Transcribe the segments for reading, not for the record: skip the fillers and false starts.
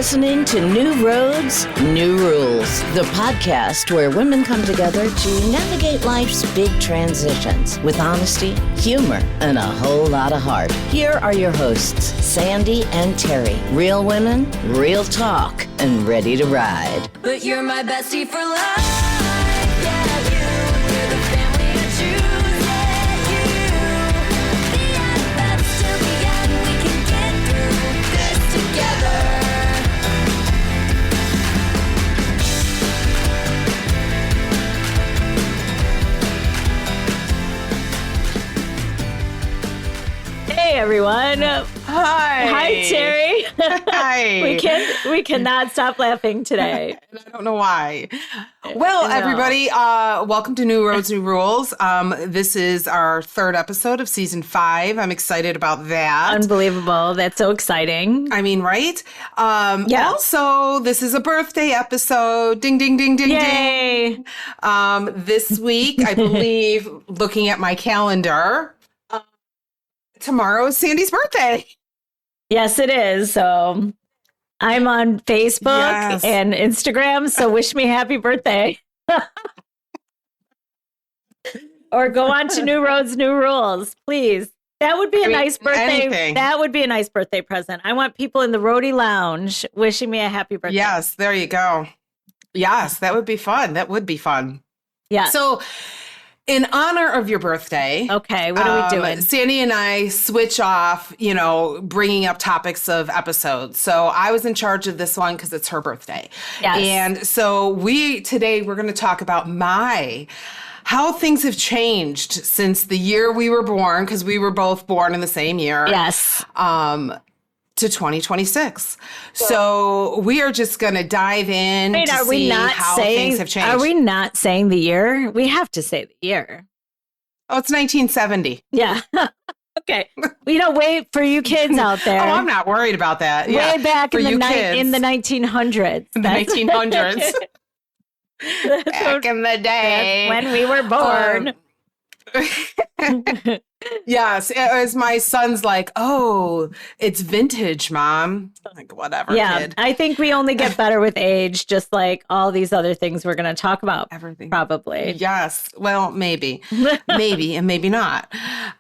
listening to New Roads, New Rules, the podcast where women come together to navigate life's big transitions with honesty, humor, and a whole lot of heart. Here are your hosts, Sandi and Terri. Real women, real talk, and ready to ride. But you're my bestie for life. Yeah, you're the family I choose. Yeah, the best till the end. We can get through this together. Hey everyone. Hi Terri. Hi. We cannot stop laughing today. I don't know why. Well, everybody, welcome to New Roads, New Rules. This is our third episode of season 5. I'm excited about that. Unbelievable. That's so exciting. I mean, right? Yeah. Also, this is a birthday episode. Ding, ding, ding, ding, Yay. ding. This week, I believe, looking at my calendar, tomorrow is Sandi's birthday. Yes, it is. So I'm on Facebook and Instagram. So wish me happy birthday. Or go on to New Roads, New Rules, please. That would be a nice birthday. Anything. That would be a nice birthday present. I want people in the Roadie Lounge wishing me a happy birthday. Yes, there you go. Yes, that would be fun. That would be fun. Yeah. So, in honor of your birthday, okay, what are we doing? Sandi and I switch off, bringing up topics of episodes. So I was in charge of this one because it's her birthday. Yes. And so today we're going to talk about how things have changed since the year we were born, because we were both born in the same year. Yes. To 2026. So we are just going to dive in to see how things have changed. Are we not saying the year? We have to say the year. Oh, it's 1970. Yeah. Okay. Wait for you kids out there. Oh, I'm not worried about that. Way back in the 1900s. In the 1900s. Back in the day. That's when we were born. Yes, as my son's like, oh, it's vintage, Mom. Like, whatever, kid. I think we only get better with age, just like all these other things we're going to talk about. Everything. Probably. Yes. Well, maybe. Maybe and maybe not.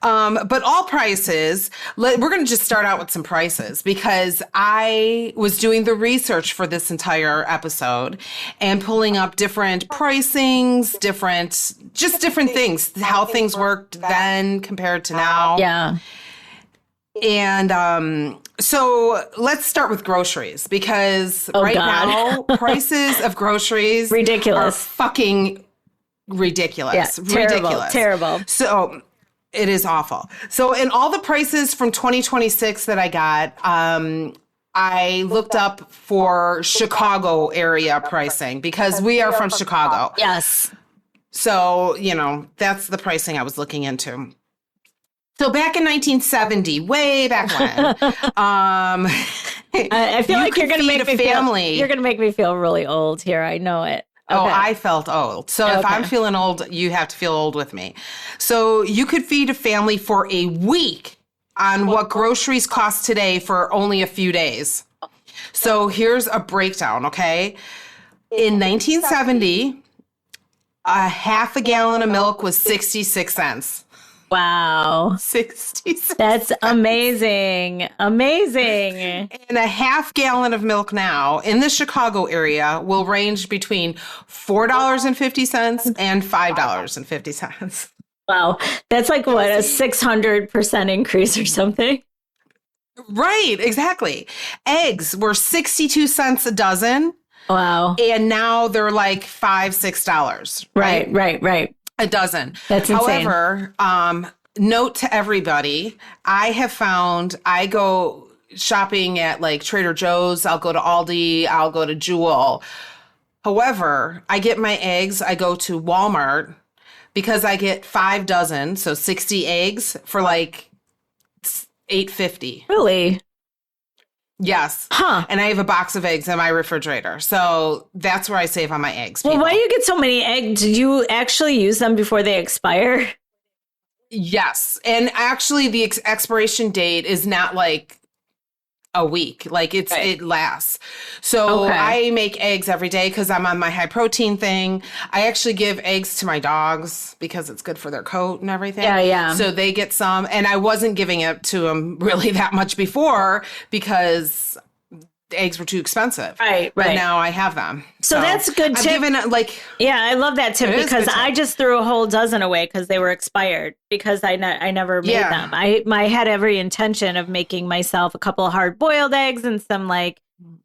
But all prices, we're going to just start out with some prices because I was doing the research for this entire episode and pulling up different pricings, different things, how things worked then compared to now. Yeah. And so let's start with groceries because now prices of groceries ridiculous. Are fucking ridiculous. Yeah, ridiculous. Terrible. So it is awful. So in all the prices from 2026 that I got, I looked up for Chicago area pricing because we are from Chicago. Yes. So, that's the pricing I was looking into. So back in 1970, way back when, I feel like you're going to make me family. You're going to make me feel really old here. I know it. Okay. Oh, I felt old. So if I'm feeling old, you have to feel old with me. So you could feed a family for a week on what groceries cost today for only a few days. So here's a breakdown, okay? In 1970, a half a gallon of milk was 66 cents. Wow. 60 cents. That's amazing. Amazing. And a half gallon of milk now in the Chicago area will range between $4.50 and $5.50. Wow. That's like what, a 600% increase or something? Right, exactly. Eggs were 62 cents a dozen. Wow. And now they're like $5-6. Right. A dozen. That's insane. However, note to everybody, I go shopping at like Trader Joe's, I'll go to Aldi, I'll go to Jewel. However, I get my eggs, I go to Walmart because I get 5 dozen, so 60 eggs for like $8.50. Really? Yes. Huh. And I have a box of eggs in my refrigerator. So that's where I save on my eggs. Well, why do you get so many eggs? Did you actually use them before they expire? Yes. And actually the expiration date is not like a week. Like it lasts. So I make eggs every day because I'm on my high protein thing. I actually give eggs to my dogs because it's good for their coat and everything. Yeah. So they get some. And I wasn't giving it to them really that much before because the eggs were too expensive. Right. But now I have them. So that's a good tip. Yeah, I love that tip because I just threw a whole dozen away because they were expired because I never made them. I had every intention of making myself a couple of hard boiled eggs and some like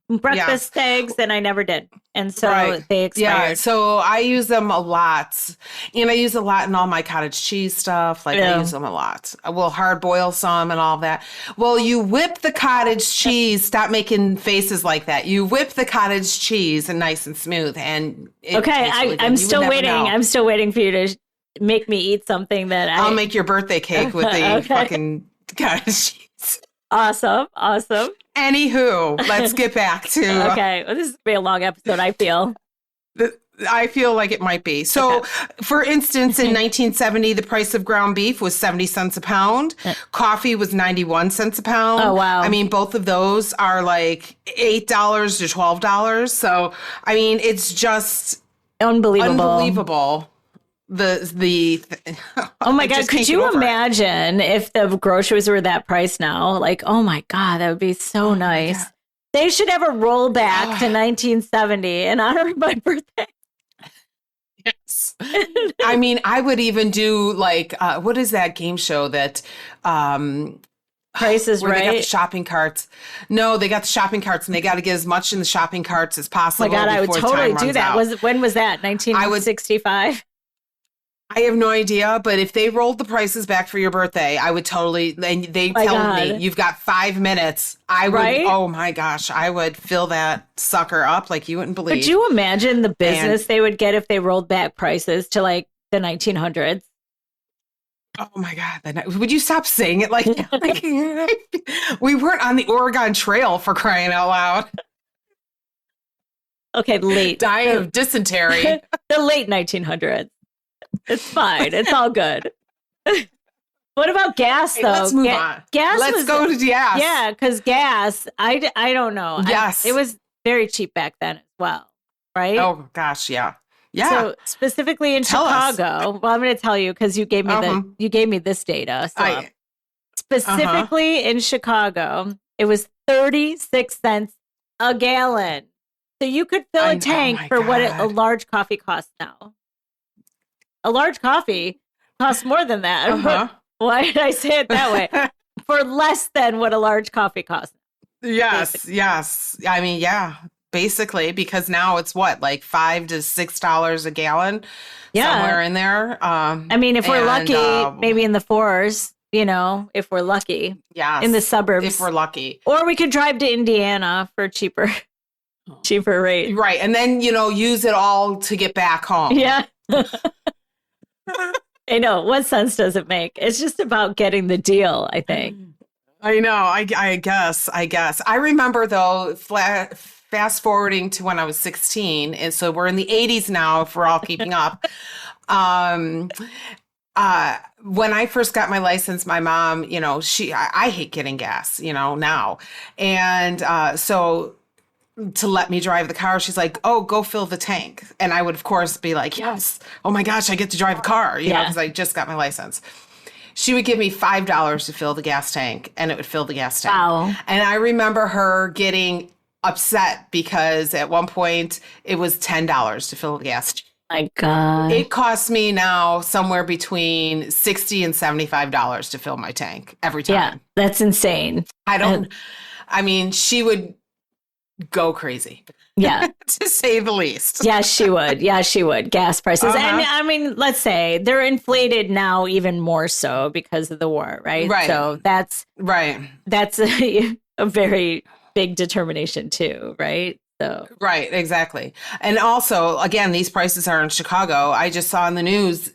breakfast eggs, and I never did. And so they expired. Yeah, so I use them a lot. And I use a lot in all my cottage cheese stuff. Like I use them a lot. I will hard boil some and all that. Well, you whip the cottage cheese. Stop making faces like that. You whip the cottage cheese and nice and smooth. And I'm still waiting. I'm still waiting for you to make me eat something that I'll make your birthday cake with the fucking cottage cheese. Awesome. Anywho, let's get back to... Okay, well, this is going to be a long episode, I feel. I feel like it might be. So, for instance, in 1970, the price of ground beef was 70 cents a pound. Coffee was 91 cents a pound. Oh, wow. I mean, both of those are like $8 to $12. So, I mean, it's just... Unbelievable. Oh my God, could you imagine if the groceries were that price now? Like, oh my God, that would be so nice. They should have a rollback to 1970 in honor of my birthday. Yes. I mean, I would even do like, what is that game show that, Price is Right? They got the shopping carts. No, they got the shopping carts and they got to get as much in the shopping carts as possible. Oh my God, I would totally do that. When was that? 1965? I have no idea, but if they rolled the prices back for your birthday, I would totally, and they tell me you've got 5 minutes. I would, oh my gosh, I would fill that sucker up like you wouldn't believe. Could you imagine the business they would get if they rolled back prices to like the 1900s? Oh my God. Would you stop saying it like we weren't on the Oregon Trail for crying out loud. Okay, dying of dysentery. The late 1900s. It's fine. It's all good. What about gas, though? Let's move on. Let's go to gas. Yeah, because gas, I don't know. Yes. It was very cheap back then as well, right? Oh, gosh, yeah. Yeah. So specifically in Chicago, well, I'm going to tell you because you gave me this data. So specifically in Chicago, it was 36 cents a gallon. So you could fill a tank for what a large coffee costs now. A large coffee costs more than that. Why did I say it that way? For less than what a large coffee costs. Yes, basically. Yes. I mean, yeah, basically, because now it's what, like $5 to $6 a gallon? Yeah. Somewhere in there. I mean, if we're lucky, maybe in the fours, if we're lucky. Yeah. In the suburbs. If we're lucky. Or we could drive to Indiana for cheaper rate. Right. And then, use it all to get back home. Yeah. I know. What sense does it make? It's just about getting the deal, I think. I know. I guess. I remember, though, fast forwarding to when I was 16, and so we're in the 80s now, if we're all keeping up. When I first got my license, my mom, I hate getting gas, now. And so to let me drive the car, she's like, oh, go fill the tank. And I would, of course, be like, yes, oh my gosh, I get to drive a car, because I just got my license. She would give me $5 to fill the gas tank, and it would fill the gas tank. Wow. And I remember her getting upset because at one point it was $10 to fill the gas tank. My God. It costs me now somewhere between $60 and $75 to fill my tank every time. Yeah, that's insane. I mean, she would go crazy. Yeah. To say the least. Yes, she would. Yeah, she would. Gas prices. And I mean, let's say they're inflated now even more so because of the war, right? Right. So that's a very big determination too, right? So right, exactly. And also, again, these prices are in Chicago. I just saw in the news,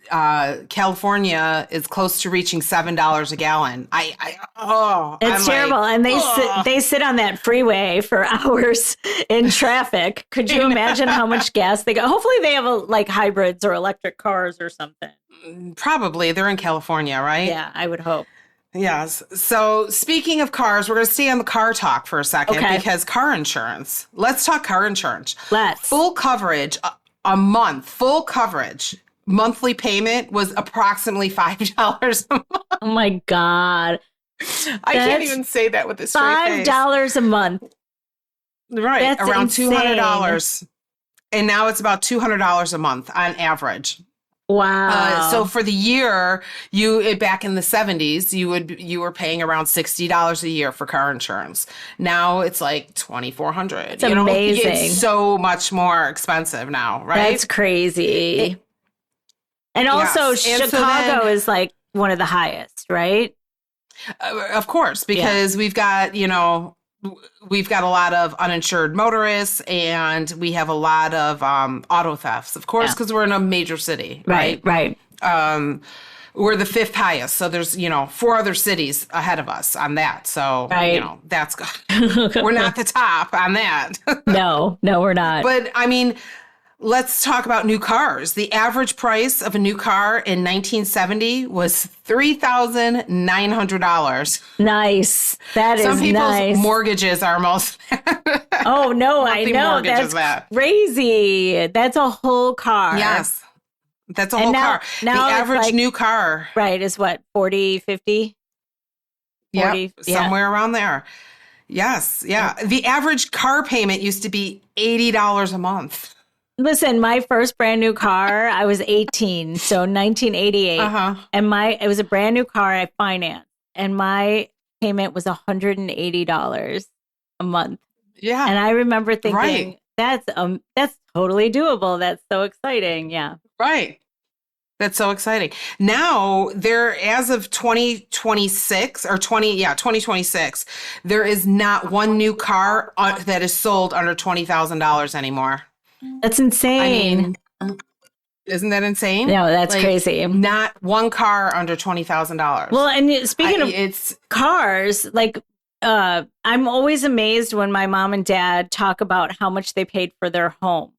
California is close to reaching $7 a gallon. It's terrible. And they sit on that freeway for hours in traffic. Could you imagine how much gas they got? Hopefully they have like hybrids or electric cars or something. Probably. They're in California, right? Yeah, I would hope. Yes. So speaking of cars, we're going to stay on the car talk for a second because car insurance. Let's talk car insurance. Full coverage a month, full coverage. Monthly payment was approximately $5 a month. Oh my God. I can't even say that with a straight face. $5 a month. Right. That's around insane. $200. And now it's about $200 a month on average. Wow. So for the year, back in the 70s, you were paying around $60 a year for car insurance. Now it's like $2,400. It's amazing. It's so much more expensive now, right? That's crazy. And also Chicago is like one of the highest, right? Of course, because we've got a lot of uninsured motorists and we have a lot of auto thefts, of course, because we're in a major city. Right. We're the 5th highest. So there's, 4 other cities ahead of us on that. So, that's good. We're not the top on that. No, we're not. But I mean, let's talk about new cars. The average price of a new car in 1970 was $3,900. Nice. That is nice. Some people's mortgages are almost. Oh, no, I know. That's crazy. That's a whole car. Yes. That's a whole car. Now the average new car. Right. Is what, 40, 50? 40, somewhere around there. Yes. Yeah. The average car payment used to be $80 a month. Listen, my first brand new car, I was 18, so 1988. And it was a brand new car I financed, and my payment was $180 a month. Yeah. And I remember thinking, that's totally doable. That's so exciting. Yeah. Right. That's so exciting. Now, as of 2026 or 2026, there is not one new car that is sold under $20,000 anymore. That's insane. I mean, isn't that insane? No, that's crazy. Not one car under $20,000. Well, and speaking of cars, I'm always amazed when my mom and dad talk about how much they paid for their home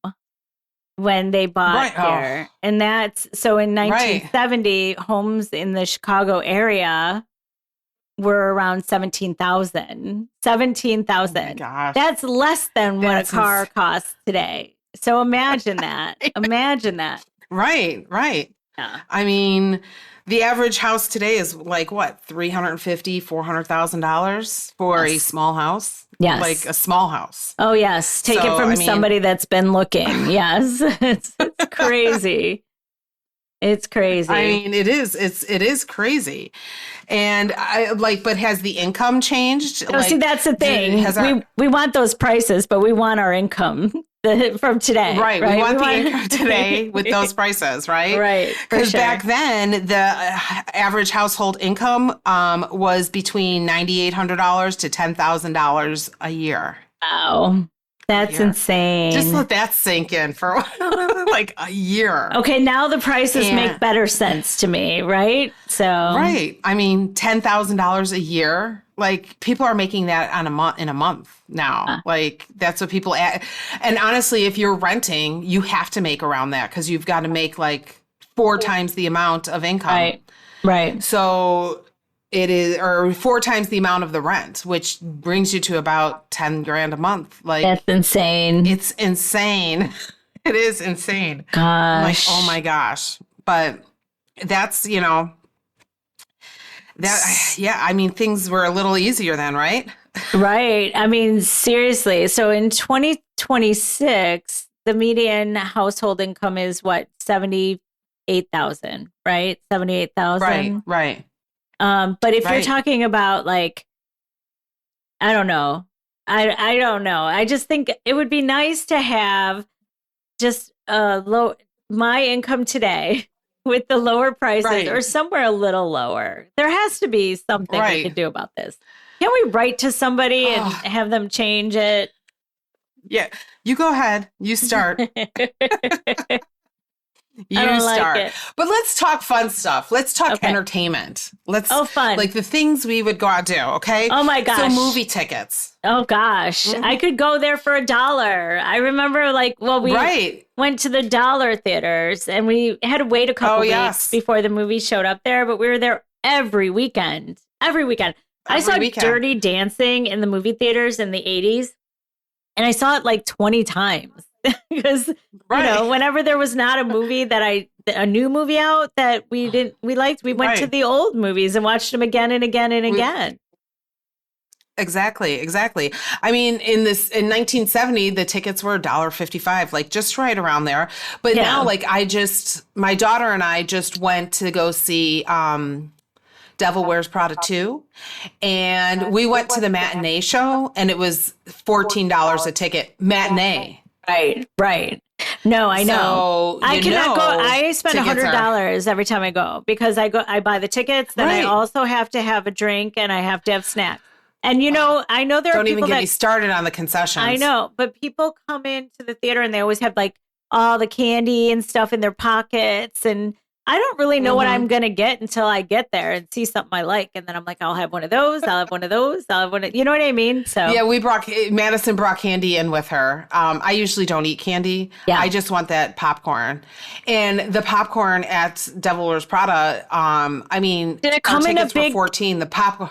when they bought here. And that's so in 1970, homes in the Chicago area were around $17,000. $17,000. Oh my gosh. That's less than what a car costs today. So imagine that. Imagine that. Right. Yeah. I mean, the average house today is like what, $350,000, $400,000 for a small house? Yes. Like a small house. Oh, yes. Take it from somebody that's been looking. Yes. It's crazy. It's crazy. I mean, it is. It is crazy. And but has the income changed? Oh, see, that's the thing. We want those prices, but we want our income from today. Right. We want the income today with those prices, right? Right. Because back then, the average household income was between $9,800 to $10,000 a year. Wow. That's insane. Just let that sink in for like a year. Okay, now the prices make better sense to me, right? Right. I mean, $10,000 a year. Like people are making that in a month now. Like that's what people and honestly, if you're renting, you have to make around that because you've got to make like 4 times the amount of income. Right. So it is, or 4 times the amount of the rent, which brings you to about $10,000 a month. Like that's insane. It's insane. It is insane. Gosh. Like, oh my gosh. But that's, I mean, things were a little easier then, right? Right. I mean, seriously. So in 2026, the median household income is what? 78,000, right? 78,000. Right. But if you're talking about like, I don't know. I don't know. I just think it would be nice to have just my income today with the lower prices or somewhere a little lower. There has to be something we could do about this. Can we write to somebody and have them change it? Yeah, you go ahead. You start. You start. Like it. But let's talk fun stuff. Let's talk entertainment. Fun. Like the things we would go out do, okay? Oh my gosh. So movie tickets. Oh gosh. Mm-hmm. I could go there for $1. I remember we went to the dollar theaters and we had to wait a couple weeks before the movie showed up there, but we were there every weekend. every weekend. I saw Dirty Dancing in the movie theaters in the 80s, and I saw it like 20 times because, you know, whenever there was not a movie a new movie out that we liked, we went to the old movies and watched them again and again and again. Exactly. I mean, in 1970, the tickets were $1.55, like just right around there. But now, like my daughter and I just went to go see Devil Wears Prada 2. And we went to the matinee show, and it was $14 a ticket. Matinee. Right. No, I know. So, I cannot go. I spend $100 every time I go because I buy the tickets. Then I also have to have a drink and I have to have snacks. And, you know, I know there are people don't even get me started on the concessions. I know, but people come into the theater and they always have like all the candy and stuff in their pockets. And I don't really know what I'm going to get until I get there and see something I like. And then I'm like, I'll have one of those. I'll have one of those. I'll have one of, you know what I mean? So yeah, Madison brought candy in with her. I usually don't eat candy. Yeah. I just want that popcorn. And the popcorn at Devil Wears Prada, I mean, did it come in a big 14, the popcorn.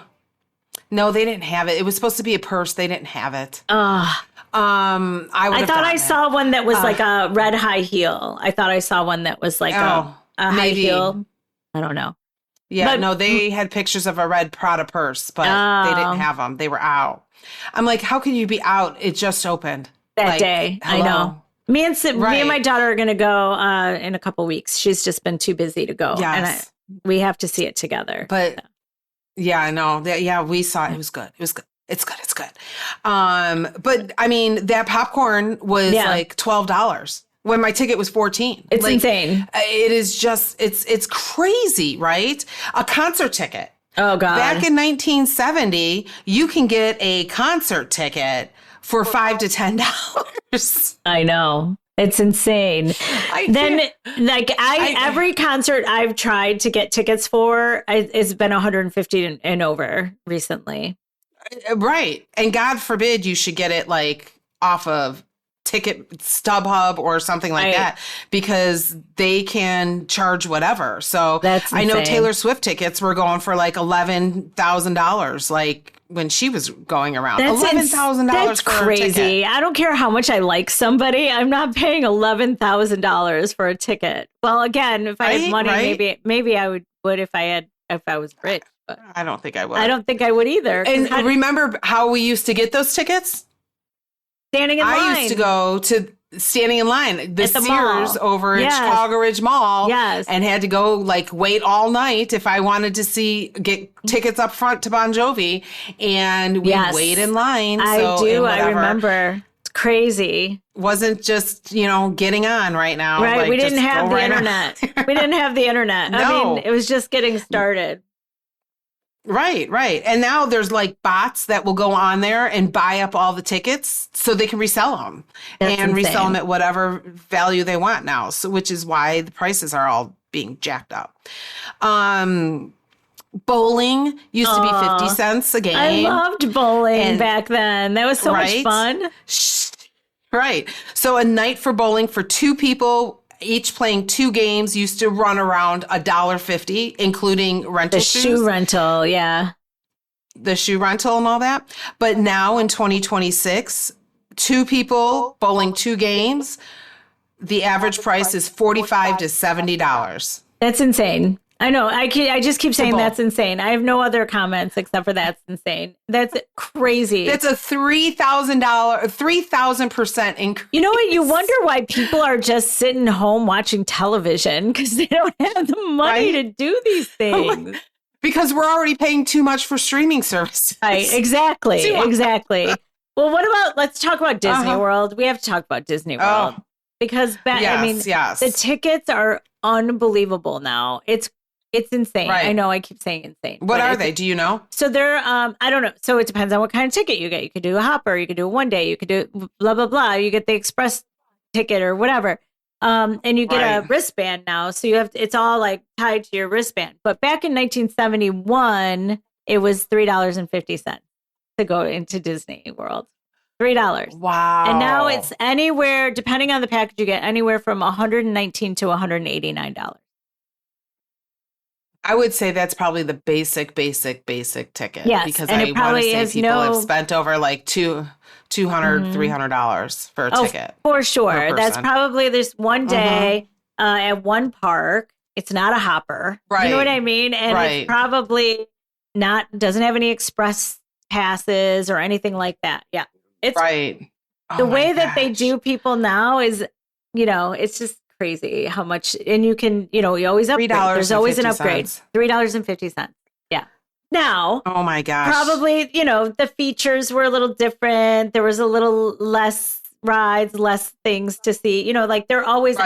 No, they didn't have it. It was supposed to be a purse. They didn't have it. I thought I saw one that was like a red high heel. I thought I saw one that was like a high heel. I don't know. Yeah, but, no, they had pictures of a red Prada purse, but they didn't have them. They were out. I'm like, how can you be out? It just opened that day. Hello? I know. Me and my daughter are going to go in a couple weeks. She's just been too busy to go. Yes. And we have to see it together. But yeah, I know. Yeah, we saw it. It was good. It's good. But I mean, that popcorn was like $12 when my ticket was $14. It's like, insane. It is just, it's crazy, right? A concert ticket. Oh God. Back in 1970, you can get a concert ticket for $5 to $10. I know. It's insane. Every concert I've tried to get tickets for, it's been 150 and over recently. Right. And God forbid you should get it like off of Ticket StubHub or something like that, because they can charge whatever. So I know Taylor Swift tickets were going for like $11,000, like when she was going around. $11,000. That's for crazy. A ticket. I don't care how much I like somebody. I'm not paying $11,000 for a ticket. Well, again, if I had money, maybe I would if I was rich. But I don't think I would. I don't think I would either. And remember how we used to get those tickets? Standing in line. I used to go to standing in line, the Sears over at Chicago Ridge Mall, and had to go like wait all night if I wanted to get tickets up front to Bon Jovi, and we'd wait in line. I remember. It's crazy. Wasn't just, getting on right now. Right. Like, we didn't have the internet. We didn't have the internet. No. I mean, it was just getting started. Right. And now there's like bots that will go on there and buy up all the tickets so they can resell them resell them at whatever value they want now. So, which is why the prices are all being jacked up. Bowling used to be 50 cents a game. I loved bowling back then. That was so much fun. Right. So a night for bowling for two people, each playing two games, used to run around $1.50, including rental shoes. The shoe rental, yeah. The shoe rental and all that. But now in 2026, two people bowling two games, the average price is $45 to $70. That's insane. I know. I just keep saying that's insane. I have no other comments except for that's insane. That's crazy. That's a $3,000% increase. You know what? You wonder why people are just sitting home watching television because they don't have the money to do these things. Because we're already paying too much for streaming services. Right. Exactly. Well, let's talk about Disney World. We have to talk about Disney World because the tickets are unbelievable now. It's insane. Right. I know I keep saying insane. What are they? Do you know? So they're, I don't know. So it depends on what kind of ticket you get. You could do a hopper. You could do a one day. You could do blah, blah, blah. You get the express ticket or whatever. And you get a wristband now. So it's all like tied to your wristband. But back in 1971, it was $3.50 to go into Disney World. $3. Wow. And now it's anywhere, depending on the package you get, anywhere from $119 to $189. I would say that's probably the basic ticket. Yes, because and I it want to probably say has people have no- spent over like $200, $300 for a ticket. For sure. per That's person. probably this one day at one park. It's not a hopper. You know what I mean? And it's probably doesn't have any express passes or anything like that. Yeah. It's right. Oh the my way that they gosh. do people now is, it's just crazy how much, and you can, you always upgrade. There's always an upgrade. $3.50. Yeah. Now, oh my gosh. probably, the features were a little different. There was a little less rides, less things to see. Like they're always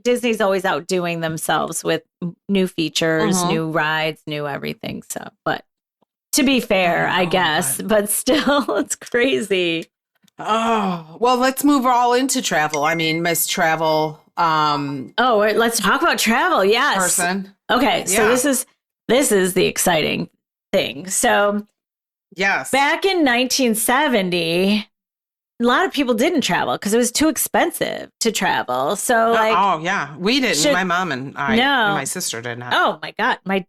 Disney's always outdoing themselves with new features, new rides, new everything. So, but to be fair, I guess, but still, it's crazy. Oh, well, let's move all into travel. I mean, Miss Travel. Let's talk about travel. Yes. Person. Okay. So this is the exciting thing. So yes, back in 1970, a lot of people didn't travel because it was too expensive to travel. So we didn't. My mom and I, and my sister did not. Oh my God. My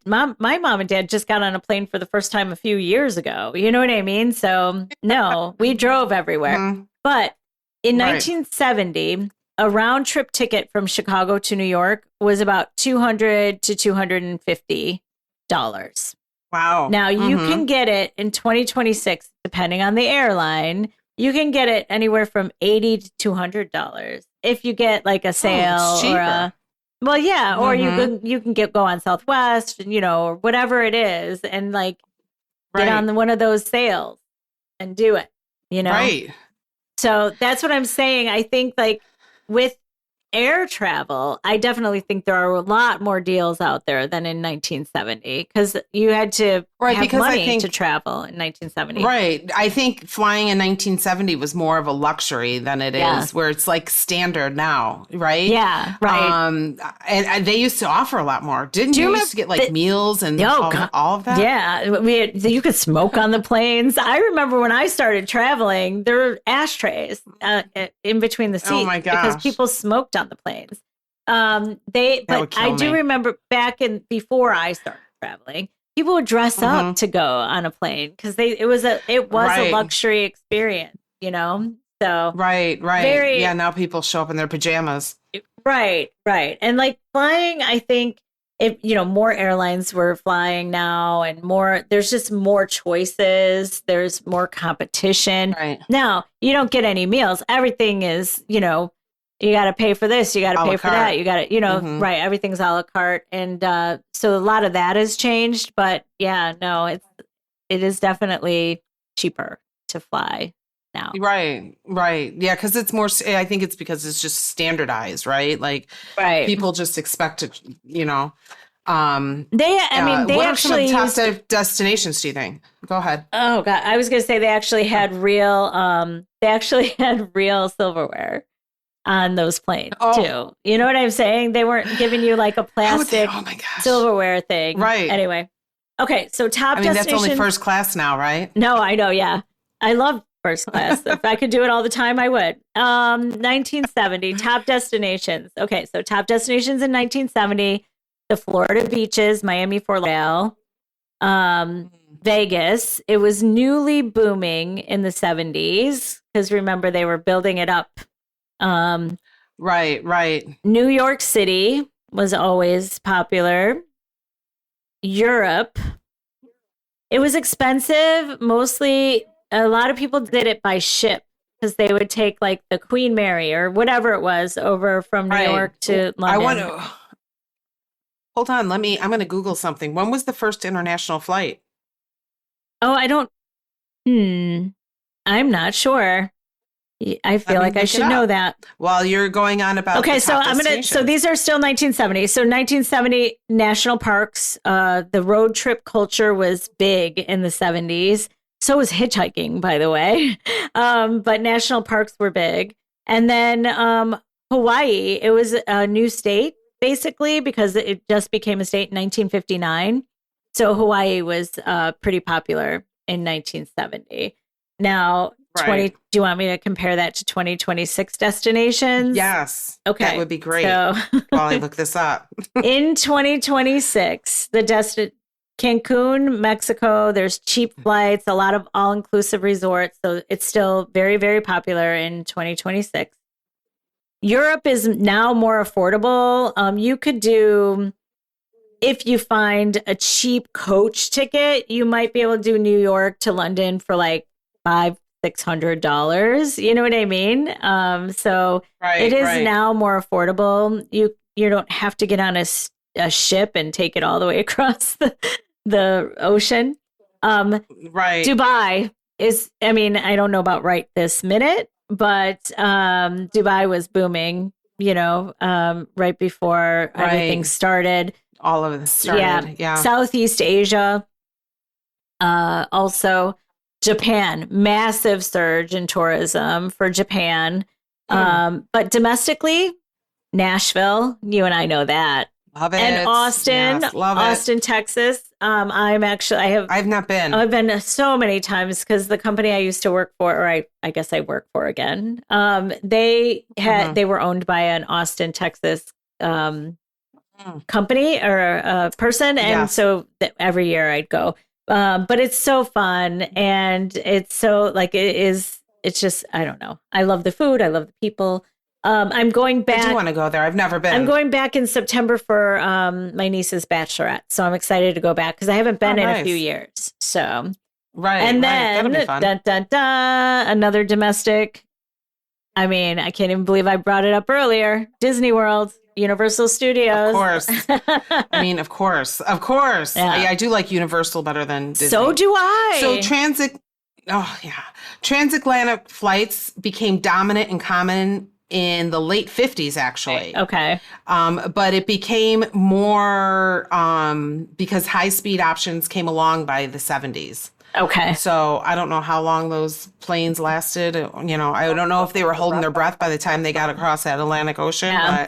mom and dad just got on a plane for the first time a few years ago. You know what I mean? So no, we drove everywhere. But in 1970, a round trip ticket from Chicago to New York was about $200 to $250. Wow. Now you can get it in 2026, depending on the airline. You can get it anywhere from $80 to $200 if you get like a sale or a, or you can go on Southwest, or whatever it is, and like get on one of those sales and do it. Right. So that's what I'm saying. I think like with air travel, I definitely think there are a lot more deals out there than in 1970 because you had to have money to travel in 1970. Right. I think flying in 1970 was more of a luxury than it is where it's like standard now, right? Yeah, right. And they used to offer a lot more. Didn't you used to get like meals and all of that? Yeah. You could smoke on the planes. I remember when I started traveling, there were ashtrays in between the seats. Oh my gosh. Because people smoked on the planes. I do remember before I started traveling, people would dress up to go on a plane because it was a luxury experience, So right. Now people show up in their pajamas. Right. And like flying, I think more airlines were flying now and there's just more choices. There's more competition. Right. Now you don't get any meals. Everything is, you got to pay for this. You got to pay for that. You got to, right. Everything's a la carte. And so a lot of that has changed. But it is definitely cheaper to fly now. Right. Yeah. Because it's more, I think it's because it's just standardized, right? Like people just expect it, They what are some of the top destinations, do you think? Go ahead. Oh, God. I was going to say they actually had real silverware on those planes too. You know what I'm saying? They weren't giving you like a plastic silverware thing. Right. Anyway. Okay. So destinations. That's only first class now, right? No, I know. Yeah. I love first class. If I could do it all the time, I would. 1970 top destinations. Okay. So top destinations in 1970, the Florida beaches, Miami, Fort Lauderdale, Vegas. It was newly booming in the 70s because remember they were building it up. Right. New York City was always popular. Europe. It was expensive. Mostly, a lot of people did it by ship because they would take like the Queen Mary or whatever it was over from New York to London. Hold on. I'm going to Google something. When was the first international flight? Oh, I don't. I'm not sure. I feel like I should know that. While you're going on about so these are still 1970. So 1970 national parks, the road trip culture was big in the 70s. So was hitchhiking, by the way. But national parks were big. And then Hawaii, it was a new state basically because it just became a state in 1959. So Hawaii was pretty popular in 1970. Now, Do you want me to compare that to 2026 destinations? Yes. Okay. That would be great. So, while I look this up. In 2026, Cancun, Mexico, there's cheap flights, a lot of all-inclusive resorts. So it's still very, very popular in 2026. Europe is now more affordable. You could do, if you find a cheap coach ticket, you might be able to do New York to London for like $500-600. You know what I mean? So it is now more affordable. You don't have to get on a ship and take it all the way across the ocean. Dubai is, I mean, I don't know about right this minute, but Dubai was booming, right before everything started. All of this started. Yeah. Southeast Asia. Also Japan, massive surge in tourism for Japan. But domestically, Nashville, you and I know that. Love it. And Austin, yes, love Austin, Texas. I've not been. I've been so many times because the company I used to work for, or I guess I work for again. They were owned by an Austin, Texas company or a person, and so every year I'd go. But it's so fun, and it's so it's just, I don't know. I love the food. I love the people. I'm going back. I do want to go there. I've never been. I'm going back in September for my niece's bachelorette. So I'm excited to go back because I haven't been in a few years. So, and then, another domestic. I mean, I can't even believe I brought it up earlier. Disney World, Universal Studios. Of course. I mean, of course. Yeah. I do like Universal better than Disney. So do I. So transatlantic flights became dominant and common in the late 50s, actually. Okay. But it became more because high-speed options came along by the 70s. Okay. So I don't know how long those planes lasted. I don't know if they were holding their breath by the time they got across that Atlantic Ocean. Yeah.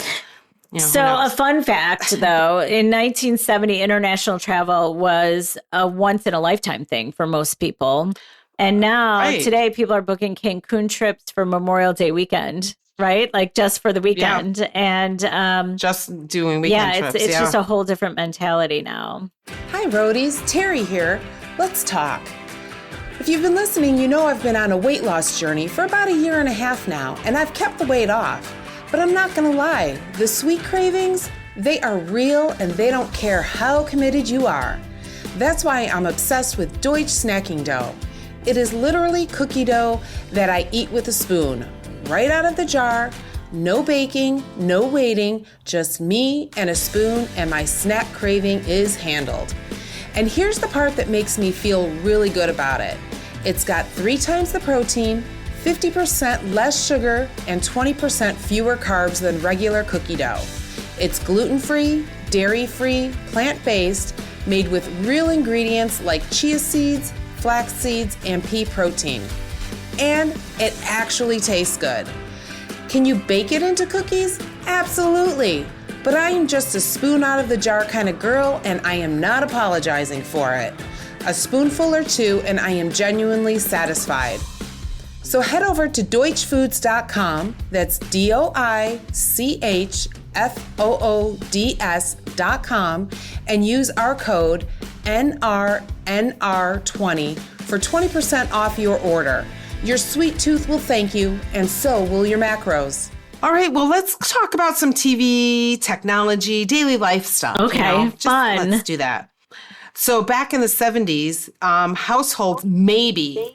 But, so a fun fact, though, in 1970, international travel was a once-in-a-lifetime thing for most people. And now, today, people are booking Cancun trips for Memorial Day weekend. Right? Like just for the weekend. Yeah. And just doing weekend trips. It's just a whole different mentality now. Hi, Roadies. Terry here. Let's talk. If you've been listening, you know I've been on a weight loss journey for about 1.5 years now, and I've kept the weight off. But I'm not going to lie. The sweet cravings, they are real, and they don't care how committed you are. That's why I'm obsessed with Deutsch snacking dough. It is literally cookie dough that I eat with a spoon. Right out of the jar, no baking, no waiting, just me and a spoon, and my snack craving is handled. And here's the part that makes me feel really good about it. It's got 3 times the protein, 50% less sugar, and 20% fewer carbs than regular cookie dough. It's gluten-free, dairy-free, plant-based, made with real ingredients like chia seeds, flax seeds, and pea protein. And it actually tastes good. Can you bake it into cookies? Absolutely. But I am just a spoon out of the jar kind of girl, and I am not apologizing for it. A spoonful or 2, and I am genuinely satisfied. So head over to deutschfoods.com, that's DOICHFOODS.com, and use our code NRNR20 for 20% off your order. Your sweet tooth will thank you, and so will your macros. All right, well, let's talk about some TV, technology, daily life stuff. Okay, fun. Let's do that. So back in the 70s, households maybe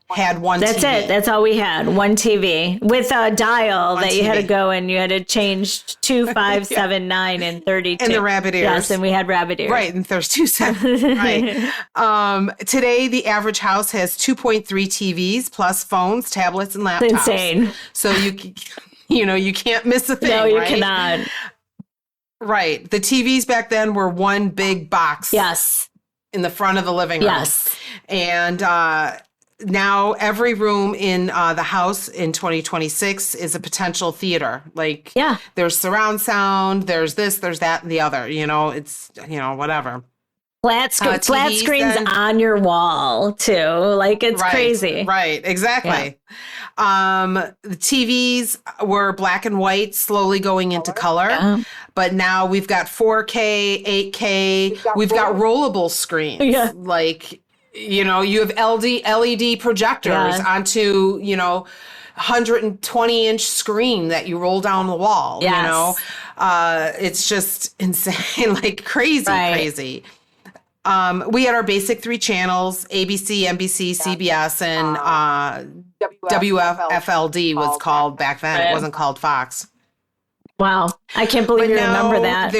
had one TV. That's it. That's all we had. One TV with a dial that you had to go and you had to change 2, 5, 7, 9, and 32. And the rabbit ears. Yes, and we had rabbit ears. Right, and there's 2 sets. Right. Today, the average house has 2.3 TVs plus phones, tablets, and laptops. It's insane. So you can't miss a thing. No, you cannot. Right. The TVs back then were one big box. Yes. In the front of the living room. Yes. And now every room in the house in 2026 is a potential theater. There's surround sound, there's this, there's that, and the other. It's, whatever. flat screens then, on your wall too. Like it's crazy. Right. Exactly. Yeah. The TVs were black and white, slowly going into color. Yeah. But now we've got 4K, 8K. We've got rollable screens. Yeah. Like, you have LED projectors onto, 120-inch screen that you roll down the wall. Yes. It's just insane, like crazy. We had our basic 3 channels: ABC, NBC, CBS, and WFLD was called back then. It wasn't called Fox. Wow, I can't believe you remember that.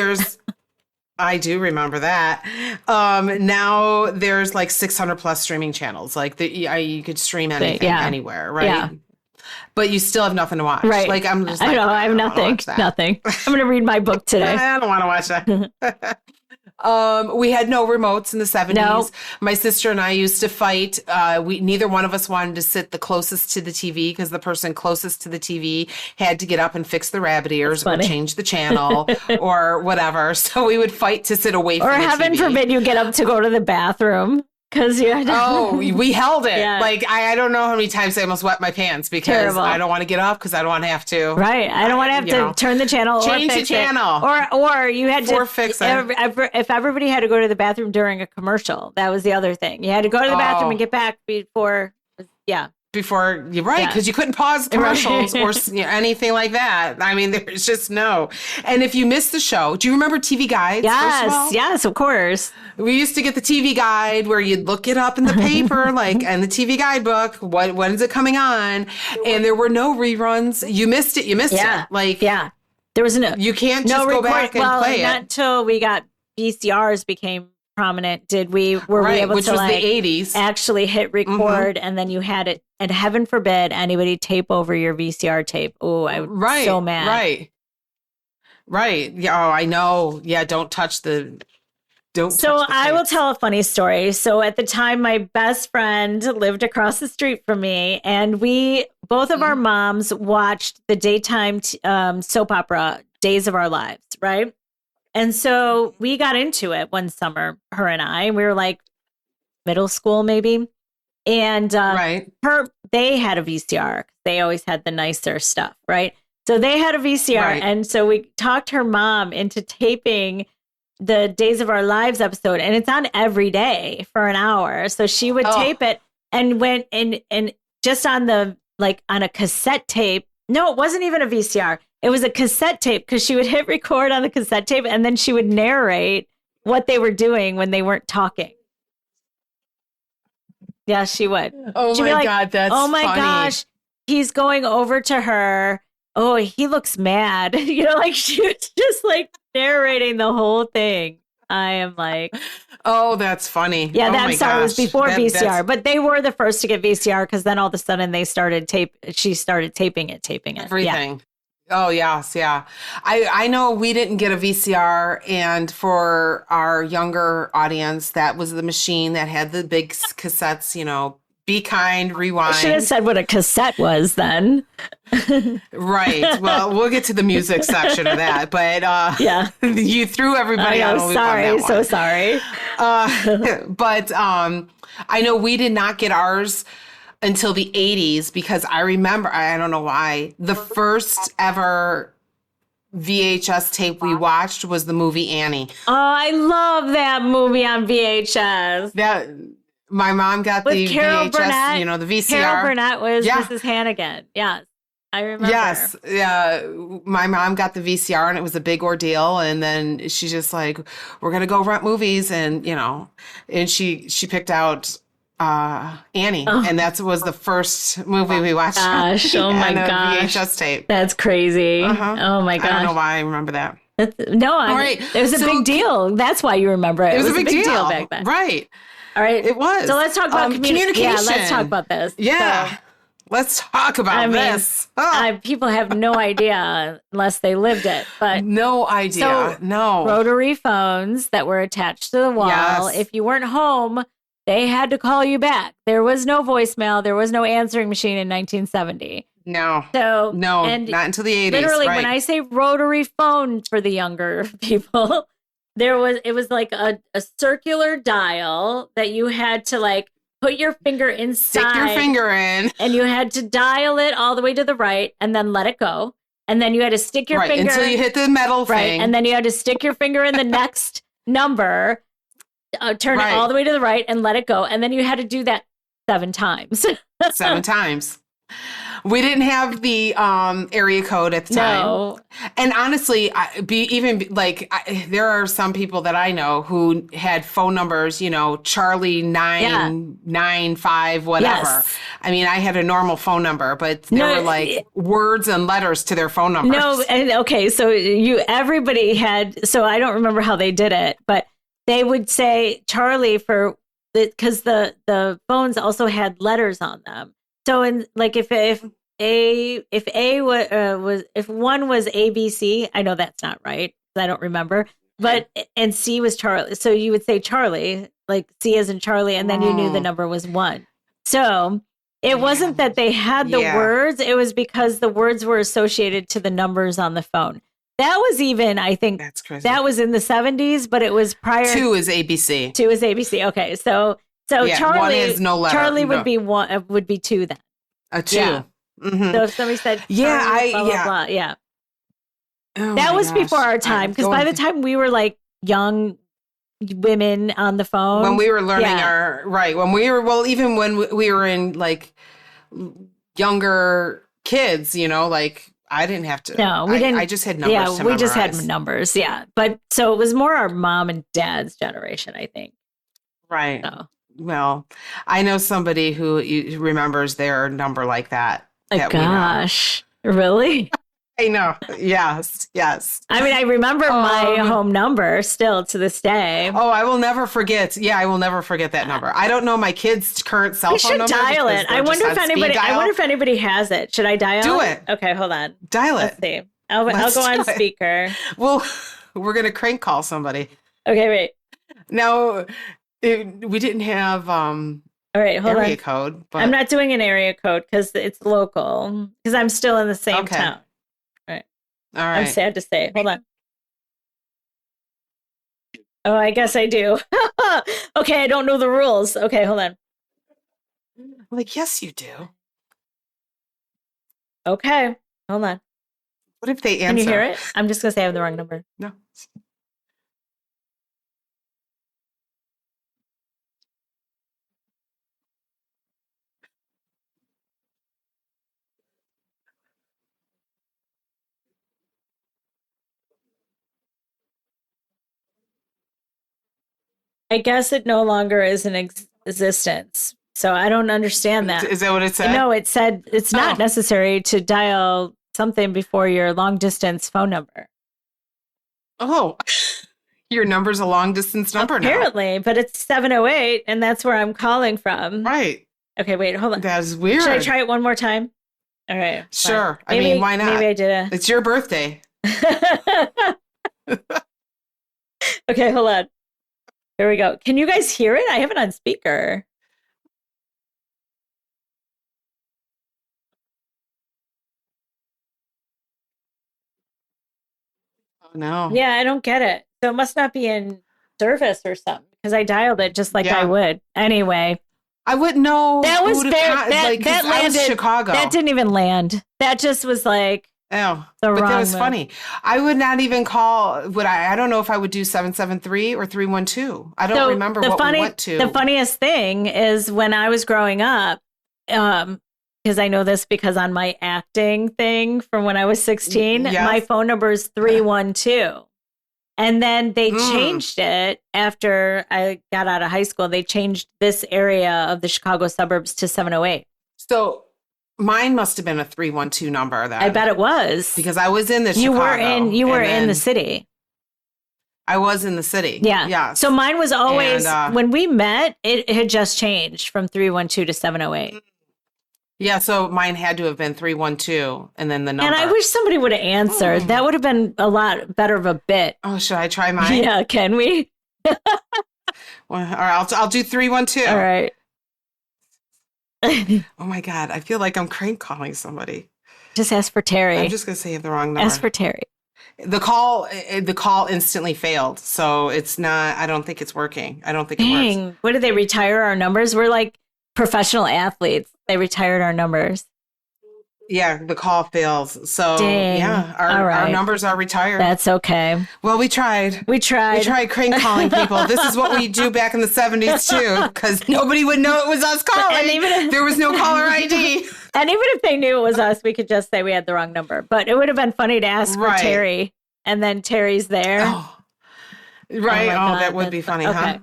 I do remember that. Now there's like 600 plus streaming channels. Like you could stream anything anywhere, right? Yeah. But you still have nothing to watch. Right. Like I'm just. I know. I have nothing. Nothing. I'm going to read my book today. I don't want to watch that. We had no remotes in the 70s. No. My sister and I used to fight. Neither one of us wanted to sit the closest to the TV because the person closest to the TV had to get up and fix the rabbit ears or change the channel or whatever. So we would fight to sit away from the TV. Or heaven forbid you get up to go to the bathroom. Because you had to we held it. Yeah. Like, I don't know how many times I almost wet my pants because I don't want to get up because I don't want to have to. Right. I don't want to have to turn the channel change or the channel. Or you had to fix it. If everybody had to go to the bathroom during a commercial, that was the other thing. You had to go to the bathroom and get back before, Before you're right, because you couldn't pause commercials or anything like that. I mean, there's just no. And if you missed the show, do you remember TV guides? Yes, of course. We used to get the TV guide where you'd look it up in the paper, and the TV guidebook. When is it coming on? And there were no reruns. You missed it. There was no. You can't just go back and play it. Not until we got VCRs became prominent. Were we able which to was the 80s actually hit record, and then you had it. And heaven forbid anybody tape over your VCR tape. Oh, I was so mad. Right. Yeah. Oh, I know. Yeah. Don't touch the. So I will tell a funny story. So at the time, my best friend lived across the street from me, and both of our moms watched the daytime soap opera Days of Our Lives, right? And so we got into it one summer, her and I. We were like middle school, maybe. And they had a VCR. They always had the nicer stuff, right? So they had a VCR. And so we talked her mom into taping the Days of Our Lives episode. And it's on every day for an hour. So she would tape it and went and just on on a cassette tape. No, it wasn't even a VCR. It was a cassette tape because she would hit record on the cassette tape and then she would narrate what they were doing when they weren't talking. Yeah, she would. Oh, my God, that's oh my funny. Gosh, he's going over to her. Oh, he looks mad. She was just narrating the whole thing. I am like, oh, that's funny. Yeah, it was before VCR, but they were the first to get VCR because then all of a sudden she started taping it. Everything. Yeah. Oh, yes. Yeah. I know we didn't get a VCR. And for our younger audience, that was the machine that had the big cassettes, Be Kind, Rewind. I should have said what a cassette was then. Right. Well, we'll get to the music section of that. But you threw everybody out. Sorry. So sorry. But I know we did not get ours until the 80s because I remember, I don't know why, the first ever VHS tape we watched was the movie Annie. Oh, I love that movie on VHS. My mom got the Carol VHS, Burnett, the VCR. Carol Burnett was Mrs. Hannigan. Yes, I remember. Yes, my mom got the VCR and it was a big ordeal. And then she's just like, we're going to go rent movies. And, and she picked out Annie, and that was the first movie we watched. Gosh, oh my gosh, VHS tape. That's crazy. Oh my gosh, I don't know why I remember that. It was a big deal. That's why you remember it. It was a big deal back then, right? All right, it was. So let's talk about communication. Yeah, let's talk about this. Yeah. So, let's talk about this. People have no idea unless they lived it. But no idea. No. Rotary phones that were attached to the wall. Yes. If you weren't home, they had to call you back. There was no voicemail. There was no answering machine in 1970. No. So not until the 80s. Literally, when I say rotary phone for the younger people, it was like a circular dial that you had to like put your finger inside. Stick your finger in. And you had to dial it all the way to the right and then let it go. And then you had to stick your finger. Until you hit the metal thing. And then you had to stick your finger in the next number, turn it all the way to the right and let it go. And then you had to do that 7 times. 7 times. We didn't have the area code at the time. No. And honestly, there are some people that I know who had phone numbers, Charlie 995, whatever. Yes. I mean, I had a normal phone number, but there were like words and letters to their phone numbers. No, and okay, so everybody had, so I don't remember how they did it, but they would say Charlie because the phones also had letters on them. So in like if one was ABC, I know that's not right. I don't remember. But and C was Charlie. So you would say Charlie, like C as in Charlie, and then you knew the number was 1. So it wasn't that they had the words, it was because the words were associated to the numbers on the phone. That was even, I think, that's crazy. That was in the 70s, but it was prior. 2 is ABC. 2 is ABC. Okay, so Charlie, 1 is no letter. Charlie would be 1, would be 2 then. A 2. Yeah. Mm-hmm. So if somebody said, Charlie, blah. That was before our time, because by the time we were like young women on the phone, when we were learning even when we were in like younger kids, like I didn't have to. No, we didn't. I just had numbers. Yeah, we just had numbers. Yeah, but so it was more our mom and dad's generation, I think. Right. So. Well, I know somebody who remembers their number like that. Gosh, really? I know. Yes. I mean, I remember my home number still to this day. Oh, I will never forget. Yeah, I will never forget that number. I don't know my kid's current cell phone number. We should dial it. I wonder if anybody has it. Should I dial it? Do it. Okay, hold on. Dial it. Let's see. I'll go on speaker. Well, we're going to crank call somebody. Okay, wait. Now, we didn't have all right, hold area on. code. But... I'm not doing an area code because it's local, because I'm still in the same town. All right. I'm sad to say. Hold on. Oh, I guess I do. Okay, I don't know the rules. Okay, hold on. Like, yes, you do. Okay, hold on. What if they answer? Can you hear it? I'm just going to say I have the wrong number. No. I guess it no longer is in existence. So I don't understand that. Is that what it said? No, it said it's not necessary to dial something before your long distance phone number. Oh, your number's a long distance number apparently, but it's 708 and that's where I'm calling from. Right. Okay, wait, hold on. That's weird. Should I try it one more time? All right. Sure. I mean, why not? Maybe I did it. It's your birthday. Okay, hold on. Here we go. Can you guys hear it? I have it on speaker. Oh, no. Yeah, I don't get it. So it must not be in service or something, because I dialed it just like I would. Anyway. I wouldn't know. That was fair. That landed. Chicago. That didn't even land. That just was like. Oh, but that was funny. I would not even call. I don't know if I would do 773 or 312. I don't remember what we went to. The funniest thing is when I was growing up, because I know this because on my acting thing from when I was 16, my phone number is 312. And then they changed it after I got out of high school. They changed this area of the Chicago suburbs to 708. So mine must have been a 312 number then. I bet it was. Because I was in the Chicago. You were in the city. I was in the city. Yeah. Yes. So mine was always, when we met, it had just changed from 312 to 708. Yeah, so mine had to have been 312 and then the number. And I wish somebody would have answered. That would have been a lot better of a bit. Oh, should I try mine? Yeah, can we? Well, all right, I'll do 312. All right. Oh my God, I feel like I'm crank calling somebody. Just ask for Terri. I'm just going to say the wrong number. Ask for Terri. The call instantly failed. So it's not, I don't think it's working. I don't think it works. What did they retire our numbers? We're like professional athletes. They retired our numbers. Yeah, the call fails. So yeah, our numbers are retired. That's okay. Well, we tried. We tried crank calling people. This is what we do back in the 70s too, because nobody would know it was us calling. And even if there was no caller ID. And even if they knew it was us, we could just say we had the wrong number. But it would have been funny to ask for Terry, and then Terry's there. Oh. Right. Oh, that would be funny, huh?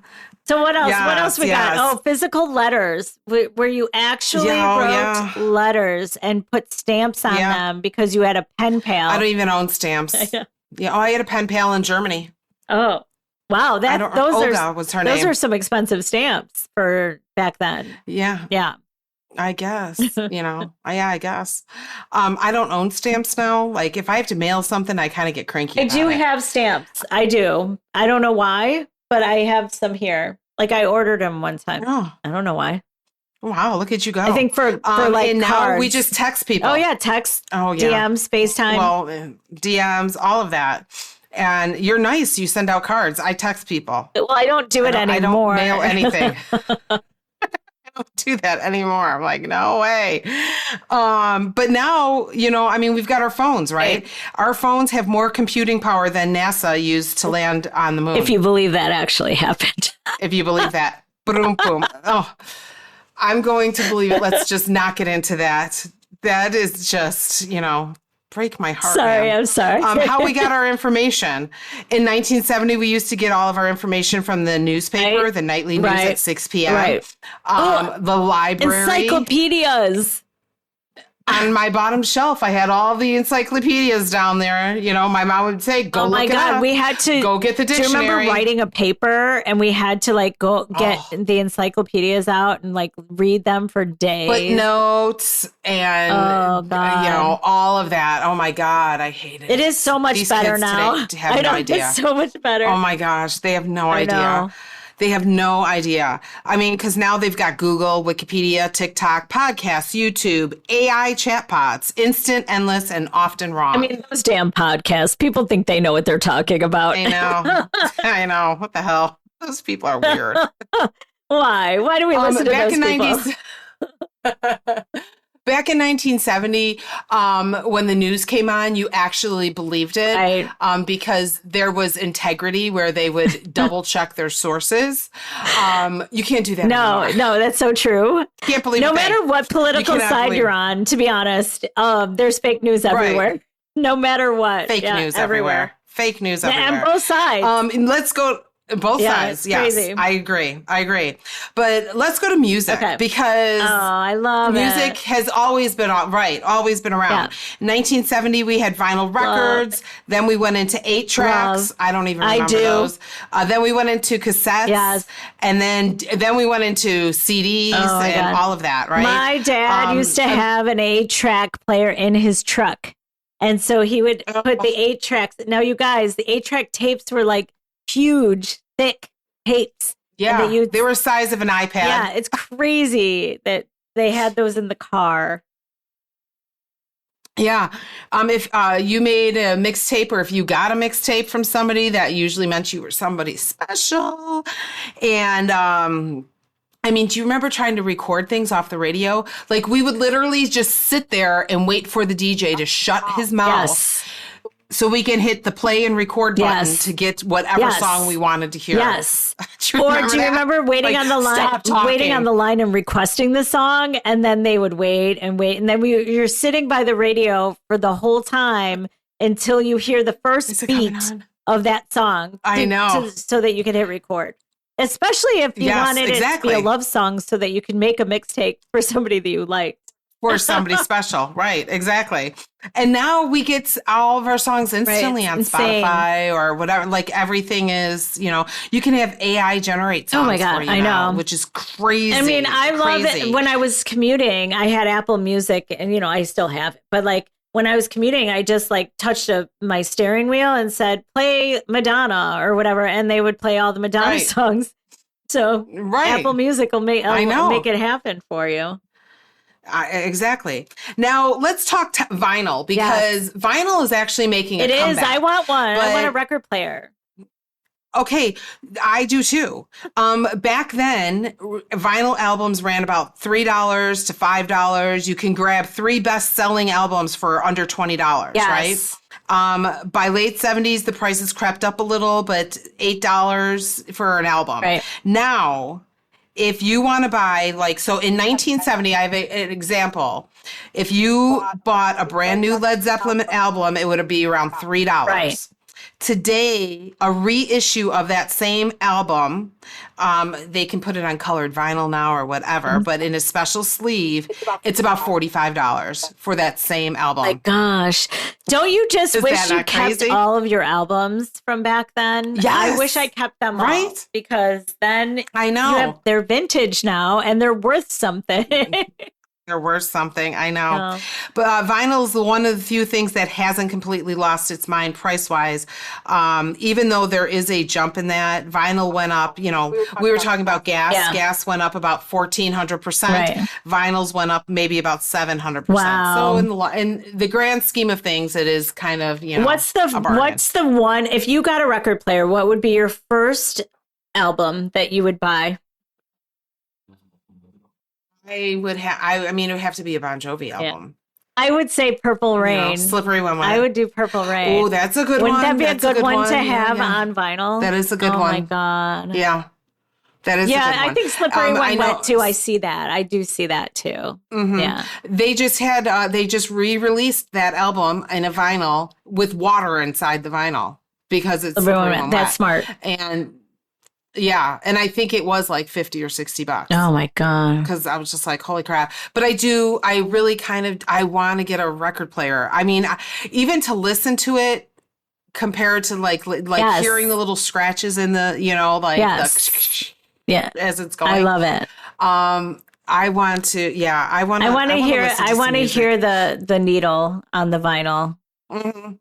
So what else? What else we got? Oh, physical letters, where you actually wrote letters and put stamps on them because you had a pen pal. I don't even own stamps. I had a pen pal in Germany. Oh, wow! Olga was her name. Those are some expensive stamps for back then. Yeah. I guess, I guess. I don't own stamps now. Like if I have to mail something, I kind of get cranky. I do have stamps. I do. I don't know why, but I have some here. Like I ordered them one time. Oh. I don't know why. Wow, look at you go. I think for like and cards. Now we just text people. Oh yeah, text. Oh yeah. DMs, FaceTime. Well, DMs, all of that. And you're nice. You send out cards. I text people. Well, I don't do it anymore. I don't mail anything. I don't do that anymore. I'm like, no way. But now, we've got our phones, right? Our phones have more computing power than NASA used to land on the moon. If you believe that actually happened. If you believe that. Boom, boom. Oh, I'm going to believe it. Let's just not get into that. That is just, break my heart. I'm sorry. How we got our information. In 1970, we used to get all of our information from the newspaper, the nightly news at 6 p.m. Right. The library. Encyclopedias. On my bottom shelf, I had all the encyclopedias down there. My mom would say, go look it up. We had to go get the dictionary. Do you remember writing a paper and we had to go get the encyclopedias out and read them for days? Footnotes and all of that. Oh my God, I hate it. It is so much better now. Have no idea. It's so much better. Oh my gosh, they have no idea. They have no idea. I mean, because now they've got Google, Wikipedia, TikTok, podcasts, YouTube, AI chatbots, instant, endless, and often wrong. I mean, those damn podcasts. People think they know what they're talking about. I know. I know. What the hell? Those people are weird. Why? Why do we listen to those people? Back in 1970, when the news came on, you actually believed it because there was integrity where they would double check their sources. You can't do that anymore. No, that's so true. Can't believe no matter what political side you're on, to be honest, there's fake news everywhere. Right. No matter what. Fake news everywhere. Fake news everywhere. And both sides. Let's go. Both sides, yes. Crazy. I agree. But let's go to music because I love music has always been always been around. Yeah. In 1970, we had vinyl records. Then we went into 8 tracks. I don't even remember those. Then we went into cassettes. Yes. And then we went into CDs and all of that, right? My dad used to have an 8-track player in his truck. And so he would put the 8 tracks. Now, you guys, the 8-track tapes were huge, thick tapes. Yeah, they were the size of an iPad. Yeah, it's crazy that they had those in the car. Yeah. If you made a mixtape or if you got a mixtape from somebody, that usually meant you were somebody special. And do you remember trying to record things off the radio? We would literally just sit there and wait for the DJ to shut his mouth. Yes. So we can hit the play and record button to get whatever song we wanted to hear. Yes. Do you remember waiting on the line and requesting the song, and then they would wait, and then you're sitting by the radio for the whole time until you hear the first beat of that song. I know. So that you can hit record. Especially if you wanted it to be a love song, so that you can make a mixtape for somebody that you liked. For somebody special. Right, exactly. And now we get all of our songs instantly on Spotify or whatever. Everything is, you can have AI generate songs. Oh my God, for you I now, know. Which is crazy. I mean, I love it. When I was commuting, I had Apple Music and, I still have it. But when I was commuting, I just touched my steering wheel and said, play Madonna or whatever. And they would play all the Madonna songs. So Apple Music will make it happen for you. Exactly. Now let's talk vinyl, because vinyl is actually making a comeback. It is. I want one. I want a record player. Okay, I do too. Back then, vinyl albums ran about $3 to $5. You can grab 3 best-selling albums for under $20, right? By late 70s, the prices crept up a little, but $8 for an album. Right. Now, if you want to buy, like, so in 1970, I have an example. If you bought a brand new Led Zeppelin album, it would be around $3. Right. Today, a reissue of that same album, they can put it on colored vinyl now or whatever, but in a special sleeve, it's about $45 for that same album. My gosh. Don't you just wish you kept all of your albums from back then? Yes. I wish I kept them all, because then I know they're vintage now and they're worth something. They're worth something. I know. But vinyl is one of the few things that hasn't completely lost its mind price-wise. Even though there is a jump in that, vinyl went up, we were talking about gas. Yeah. Gas went up about 1,400%. Right. Vinyls went up maybe about 700%. Wow. So in the grand scheme of things, it is kind of, what's the one, if you got a record player, what would be your first album that you would buy? I would have. I mean, it would have to be a Bon Jovi album. I would say Purple Rain. Slippery When Wet. I would do Purple Rain. Oh, that's a good one. Wouldn't that be a good one to have on vinyl? That is a good one. Oh my God. Yeah, that is. A good one. I think Slippery When Wet too. I see that. I do see that too. Mm-hmm. Yeah. They just had. They just re-released that album in a vinyl with water inside the vinyl because it's Slippery When Wet. That's smart. And. Yeah, and I think it was like $50 or $60. Oh my God. Because I was just like, holy crap. But I really I want to get a record player. I mean, even to listen to it compared to like hearing the little scratches in the, as it's going. I love it. I want to hear the needle on the vinyl. Mm-hmm.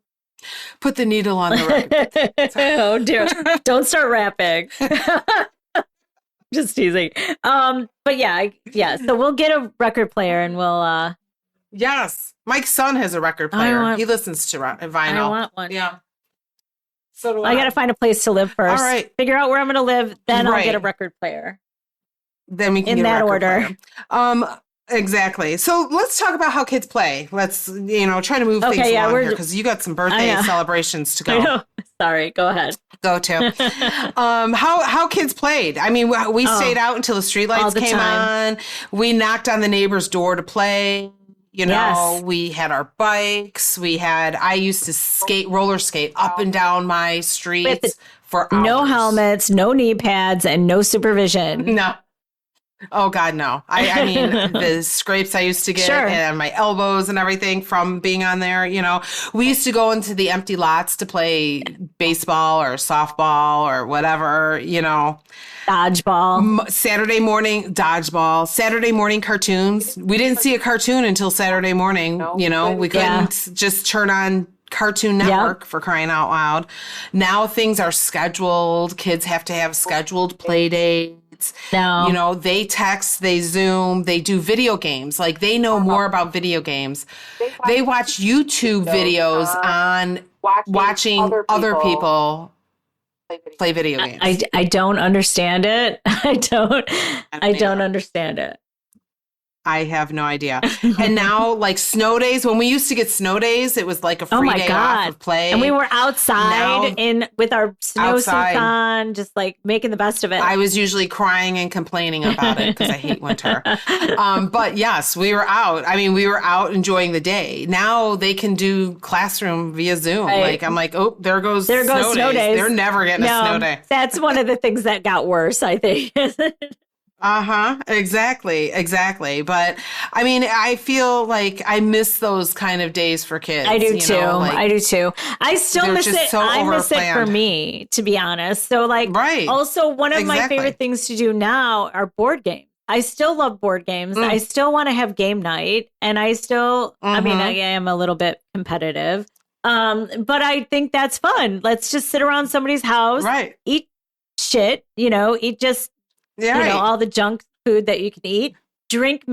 Put the needle on the record. Oh dear. Don't start rapping. Just teasing. But yeah. So we'll get a record player and we'll Yes. Mike's son has a record player. He listens to vinyl. I want one. Yeah. So do I. I gotta find a place to live first. All right. Figure out where I'm gonna live, then I'll get a record player. Then we can in get that a record order. Player. Exactly. So let's talk about how kids play. Let's, try to move things along here because you got some birthday celebrations to go. I know. Sorry. Go ahead. Go to. How kids played. I mean, we stayed out until the streetlights came on. We knocked on the neighbor's door to play. We had our bikes. I used to roller skate up and down my streets for hours. No helmets, no knee pads, and no supervision. No. Oh God, no. I mean, the scrapes I used to get and my elbows and everything from being on there, we used to go into the empty lots to play baseball or softball or whatever, Dodgeball. Saturday morning, dodgeball. Saturday morning cartoons. We didn't see a cartoon until Saturday morning, we couldn't just turn on Cartoon Network for crying out loud. Now things are scheduled. Kids have to have scheduled play dates. No. They text, they Zoom, they do video games. Like they know more about video games. They watch YouTube videos on watching other people play video games. I don't understand it. I don't understand it. I have no idea. And now, like snow days, when we used to get snow days, it was like a free day off of play. And we were outside with our snowsuits on, just like making the best of it. I was usually crying and complaining about it because I hate winter. But yes, we were out. I mean, we were out enjoying the day. Now they can do classroom via Zoom. Right. Like I'm like, oh, there goes snow days. They're never getting a snow day. That's one of the things that got worse, I think. Exactly. But I mean, I feel like I miss those kind of days for kids. I do too. I do too. I still miss it. I miss it for me, to be honest. So also one of my favorite things to do now are board games. I still love board games. I still want to have game night, and I still, I mean, I am a little bit competitive. But I think that's fun. Let's just sit around somebody's house, eat shit, eat just all the junk food that you can eat, drink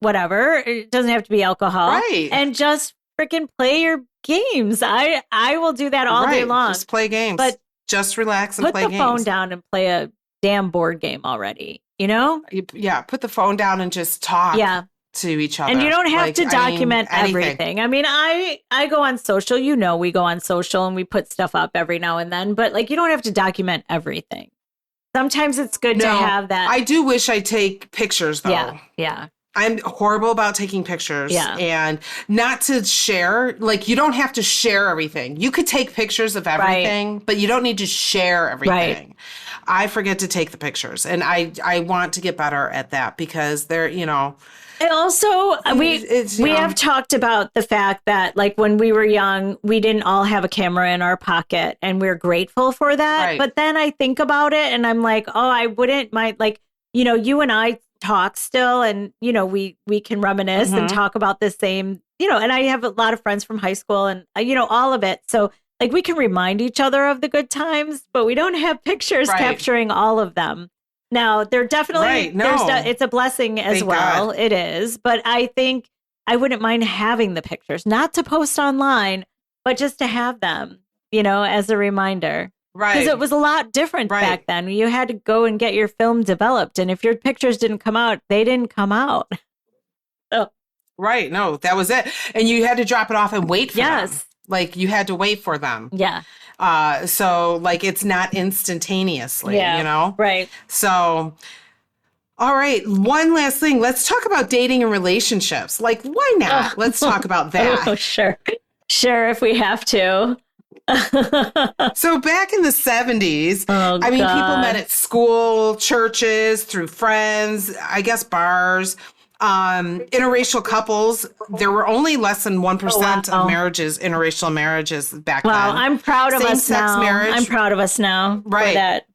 whatever. It doesn't have to be alcohol. Right. And just freaking play your games. I will do that all day long. Just play games. But just relax and play games. Put the phone down and play a damn board game already, you know? Yeah, put the phone down and just talk to each other. And you don't have to document everything. I mean, I go on social, we go on social and we put stuff up every now and then, but like you don't have to document everything. Sometimes it's good to have that. I do wish I take pictures though. Yeah. I'm horrible about taking pictures and not to share. Like, you don't have to share everything. You could take pictures of everything, but you don't need to share everything. Right. I forget to take the pictures, and I want to get better at that because they're, And also, we have talked about the fact that, like, when we were young, we didn't all have a camera in our pocket, and we're grateful for that. Right. But then I think about it, and I'm like, oh, I wouldn't mind, like, you and I talk still, and we can reminisce and talk about the same, and I have a lot of friends from high school and all of it, so like we can remind each other of the good times, but we don't have pictures capturing all of them. Now they're definitely it's a blessing as Thank well God. It is, but I think I wouldn't mind having the pictures, not to post online, but just to have them as a reminder. Right. Because it was a lot different back then. You had to go and get your film developed. And if your pictures didn't come out, they didn't come out. Oh. Right. No, that was it. And you had to drop it off and wait for them. Like, you had to wait for them. Yeah. So, like, it's not instantaneously, Right. So, all right. One last thing. Let's talk about dating and relationships. Like, why not? Let's talk about that. Oh, sure. Sure, if we have to. So back in the 70s, people met at school, churches, through friends, I guess bars. Interracial couples, there were only less than 1% of marriages, interracial marriages back then. Well, I'm proud of us now. Marriage, I'm proud of us now. Right. For that.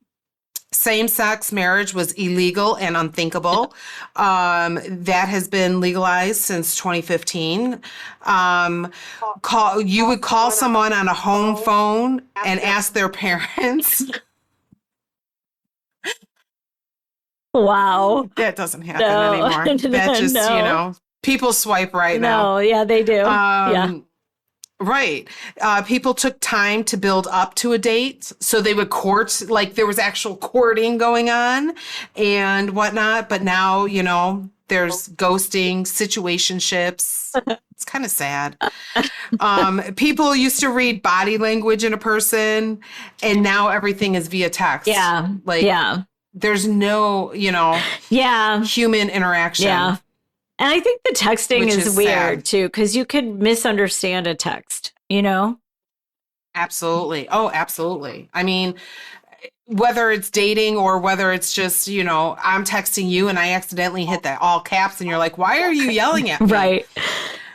Same-sex marriage was illegal and unthinkable. That has been legalized since 2015. You would call someone on a home phone and ask their parents. Wow. That doesn't happen anymore. That just, people swipe now. No, yeah, they do. Yeah. Right. People took time to build up to a date. So they would court, like there was actual courting going on and whatnot. But now, there's ghosting, situationships. It's kind of sad. People used to read body language in a person, and now everything is via text. Yeah. There's no, human interaction. Yeah. And I think the texting is weird, too, because you could misunderstand a text, Absolutely. Oh, absolutely. I mean, whether it's dating or whether it's just, I'm texting you and I accidentally hit that all caps and you're like, why are you yelling at me? Right.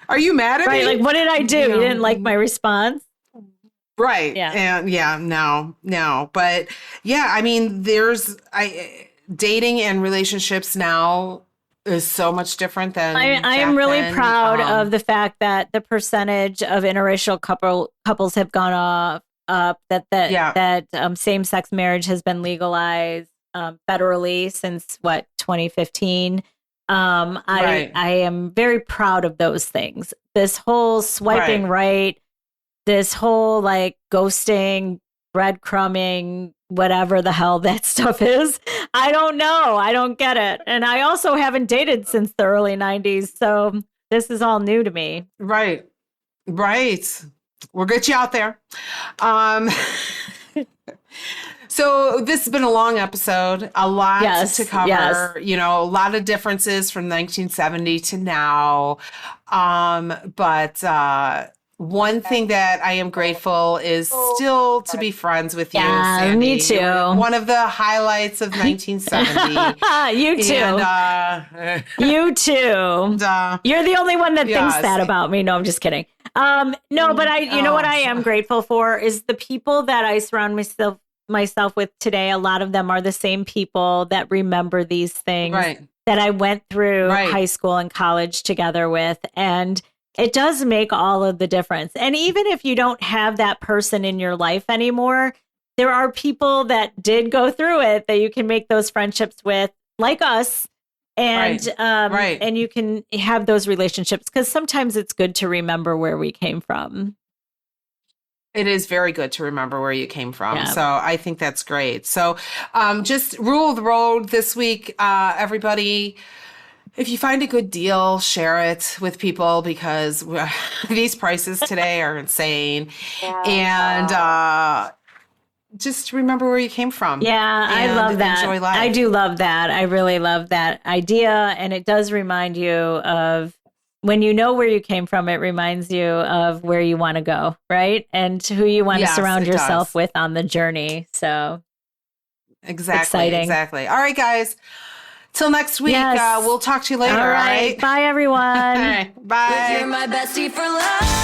Are you mad at me? Right. Like, what did I do? You didn't like my response? Right. Yeah. And no. But yeah, I mean, dating and relationships now is so much different than I am really proud of the fact that the percentage of interracial couples have gone up, that same-sex marriage has been legalized federally since 2015. I am very proud of those things. This whole swiping right, this whole like ghosting, breadcrumbing, whatever the hell that stuff is. I don't know. I don't get it. And I also haven't dated since the early 90s. So this is all new to me. Right. We'll get you out there. So this has been a long episode, a lot to cover, a lot of differences from 1970 to now. But one thing that I am grateful is still to be friends with you, Sandy. Me too. One of the highlights of 1970. You too. And, you too. You're the only one that thinks that about me. No, I'm just kidding. No, but you know what I am grateful for is the people that I surround myself with today. A lot of them are the same people that remember these things that I went through high school and college together with. And it does make all of the difference. And even if you don't have that person in your life anymore, there are people that did go through it that you can make those friendships with, like us, And and you can have those relationships, because sometimes it's good to remember where we came from. It is very good to remember where you came from. Yeah. So I think that's great. So just rule of the road this week, everybody. If you find a good deal, share it with people, because these prices today are insane. And just remember where you came from. Yeah, I love that. Enjoy life. I do love that. I really love that idea. And it does remind you of, when you know where you came from, it reminds you of where you want to go, right? And who you want to surround yourself with on the journey. So exciting. Exactly. All right, guys. Till next week. We'll talk to you later. All right. Bye, everyone. All right. Bye. You're my bestie for life.